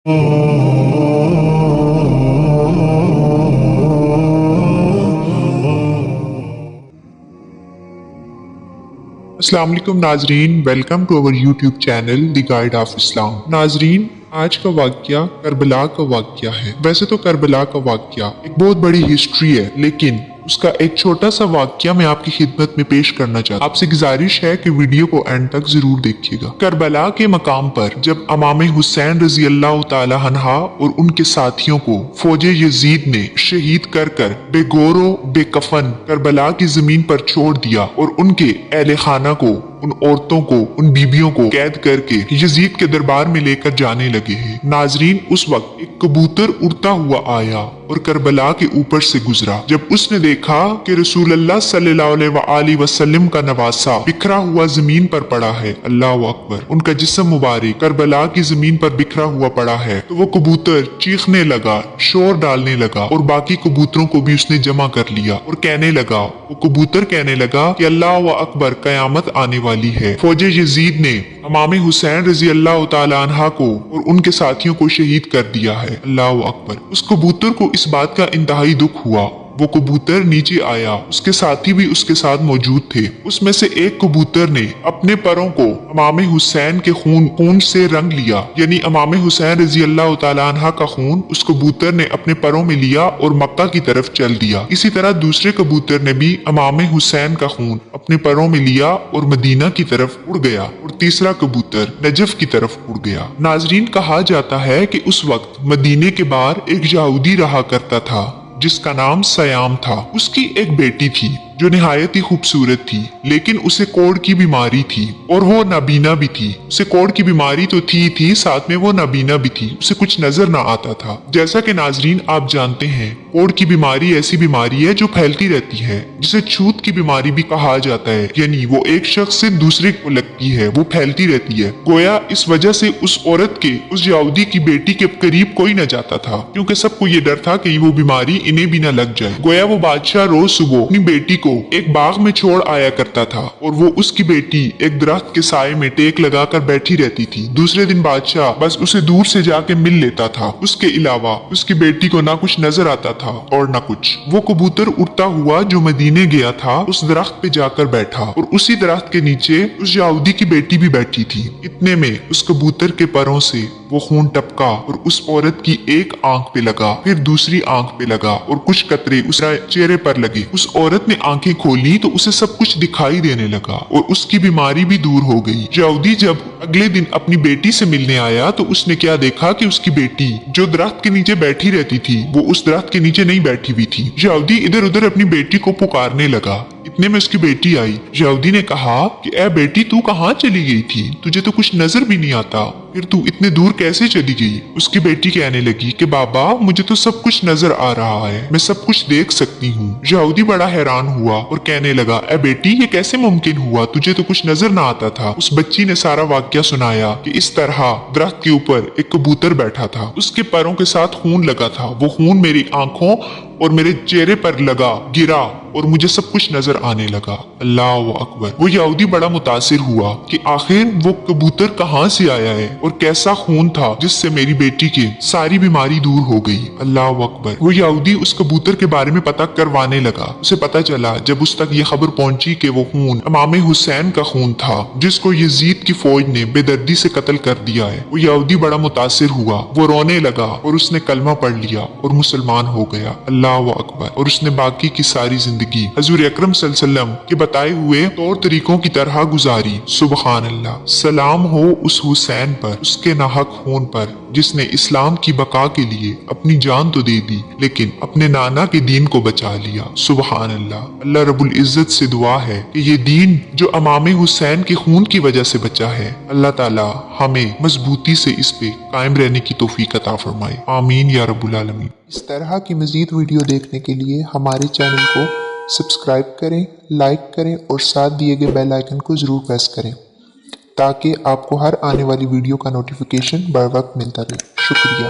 अस्सलाम वालेकुम नाजरीन, welcome to our YouTube channel the guide of Islam. नाजरीन, आज का वाक़या करबला का वाक़या है। वैसे तो करबला का वाक़या एक बहुत बड़ी हिस्ट्री है, लेकिन उसका एक छोटा सा वाक़या मैं आपकी खिदमत में पेश करना चाहता हूँ। आपसे गुजारिश है कि वीडियो को एंड तक जरूर देखिएगा। करबला के मकाम पर जब इमाम हुसैन रजी अल्लाह तआला अन्हा और उनके साथियों को फौजे यजीद ने शहीद कर बेगोरो बेकफन करबला की जमीन पर छोड़ दिया और उनके अहले खाना को, उन औरतों को, उन बीबियों को कैद करके यजीद के दरबार में लेकर जाने लगे हैं। नाजरीन, उस वक्त एक कबूतर उड़ता हुआ आया और करबला के ऊपर से गुजरा। जब उसने देखा कि रसूलुल्लाह सल्लल्लाहु अलैहि वसल्लम का नवासा बिखरा हुआ जमीन पर पड़ा है, अल्लाह अकबर, उनका जिस्म मुबारक करबला की जमीन पर बिखरा हुआ पड़ा है, तो वो कबूतर चीखने लगा, शोर डालने लगा और बाकी कबूतरों को भी उसने जमा कर लिया और कहने लगा, वो कबूतर कहने लगा कि अल्लाह अकबर, कयामत आने वाली है। फौजे यजीद ने इमाम हुसैन रजी अल्लाह तआला अन्हा को और उनके साथियों को शहीद कर दिया है, अल्लाह अकबर। उस कबूतर को इस बात का इंतहाई दुख हुआ। वो कबूतर नीचे आया, उसके साथी भी उसके साथ मौजूद थे। उसमें से एक कबूतर ने अपने परों को इमाम हुसैन के खून से रंग लिया, यानी इमाम हुसैन रजी अल्लाह तआला अन्हा का खून उस कबूतर ने अपने परों में लिया और मक्का की तरफ चल दिया। इसी तरह दूसरे कबूतर ने भी इमाम हुसैन का खून अपने परों में लिया और मदीना की तरफ उड़ गया और तीसरा कबूतर नजफ की तरफ उड़ गया। नाजरीन, कहा जाता है कि उस वक्त मदीने के बाहर एक यहूदी रहा करता था जिसका नाम सयाम था। उसकी एक बेटी थी जो निहायत ही खूबसूरत थी, लेकिन उसे कोढ़ की बीमारी थी और वो नाबीना भी थी। उसे कोढ़ की बीमारी तो थी, साथ में वो नाबीना भी थी, उसे कुछ नजर ना आता था। जैसा कि नाजरीन आप जानते हैं, कोढ़ की बीमारी ऐसी बीमारी है जो फैलती रहती है, जिसे छूत की बीमारी भी कहा जाता है, यानी वो एक शख्स से दूसरे को लगती है, वो फैलती रहती है। गोया इस वजह से उस औरत के, उस यहूदी की बेटी के करीब कोई न जाता था, क्योंकि सबको ये डर था कि वो बीमारी इन्हें भी न लग जाए। गोया वो बादशाह रोज सुबह अपनी बेटी को एक बाग में छोड़ आया करता था और वो उसकी बेटी एक दरख्त के साए में टेक लगाकर बैठी रहती थी। दूसरे दिन बादशाह बस उसे दूर से जाके मिल लेता था। उसके अलावा उसकी बेटी को ना कुछ नजर आता था और ना कुछ। वो कबूतर उड़ता हुआ जो मदीने गया था, उस दरख्त पे जाकर बैठा और उसी दरख्त के नीचे उस यहूदी की बेटी भी बैठी थी। इतने में उस कबूतर के परों से वो खून टपका और उस औरत की एक आंख पे लगा, फिर दूसरी आंख पे लगा और कुछ कतरे उस चेहरे पर लगे। उस औरत ने आंखें खोली तो उसे सब कुछ दिखाई देने लगा और उसकी बीमारी भी दूर हो गई। यहूदी जब अगले दिन अपनी बेटी से मिलने आया तो उसने क्या देखा कि उसकी बेटी जो दरख्त के नीचे बैठी रहती थी, वो उस दरख्त के नीचे नहीं बैठी हुई थी। यहूदी इधर उधर अपनी बेटी को पुकारने लगा। इतने में उसकी बेटी आई। यहूदी ने कहा कि ए बेटी, तू कहाँ चली गई थी? तुझे तो कुछ नजर भी नहीं आता, फिर तू इतने दूर कैसे चली गई? उसकी बेटी कहने लगी कि बाबा, मुझे तो सब कुछ नजर आ रहा है, मैं सब कुछ देख सकती हूँ। यहूदी बड़ा हैरान हुआ और कहने लगा, ए बेटी, ये कैसे मुमकिन हुआ? तुझे तो कुछ नजर ना आता था। उस बच्ची ने सारा वाक्या सुनाया कि इस तरह दरख्त के ऊपर एक कबूतर बैठा था, उसके पैरों के साथ खून लगा था, वो खून मेरी आंखों और मेरे चेहरे पर लगा, गिरा और मुझे सब कुछ नजर आने लगा। अल्लाह अकबर। वो यहूदी बड़ा मुतासिर हुआ कि आखिर वो कबूतर कहाँ से आया है और कैसा खून था जिससे मेरी बेटी की सारी बीमारी दूर हो गई। अल्लाह अकबर। वो यहूदी उस कबूतर के बारे में पता करवाने लगा। उसे पता चला जब उस तक ये खबर पहुंची कि वो खून इमाम हुसैन का खून था, जिसको यजीद की फौज ने बेदर्दी से कत्ल कर दिया है। वो यहूदी बड़ा मुतासिर हुआ, वो रोने लगा और उसने कलमा पढ़ लिया और मुसलमान हो गया। अल्लाह अकबर। और उसने बाकी की सारी जिंदगी हजूर अकरम सल्लल्लाहु अलैहि वसल्लम के बताए हुए तौर तरीकों की तरह गुजारी। सुबहान अल्लाह। सलाम हो उस हुसैन पर, उसके नाहक खून पर, जिसने इस्लाम की बका के लिए अपनी जान तो दे दी, लेकिन अपने नाना के दीन को बचा लिया। सुबहान अल्लाह। अल्लाह रब्बुल इज्जत से दुआ है कि ये दीन जो इमाम हुसैन के खून की वजह से बचा है, अल्लाह ताला हमें मजबूती से इस पे कायम रहने की तौफीक अता फरमाए। आमीन या रब्बुल आलमीन। इस तरह की मजीद वीडियो देखने के लिए हमारे चैनल को सब्सक्राइब करें, लाइक करें और साथ दिए गए बेल आइकन को जरूर प्रेस करें ताकि आपको हर आने वाली वीडियो का नोटिफिकेशन बर वक्त मिलता रहे। शुक्रिया।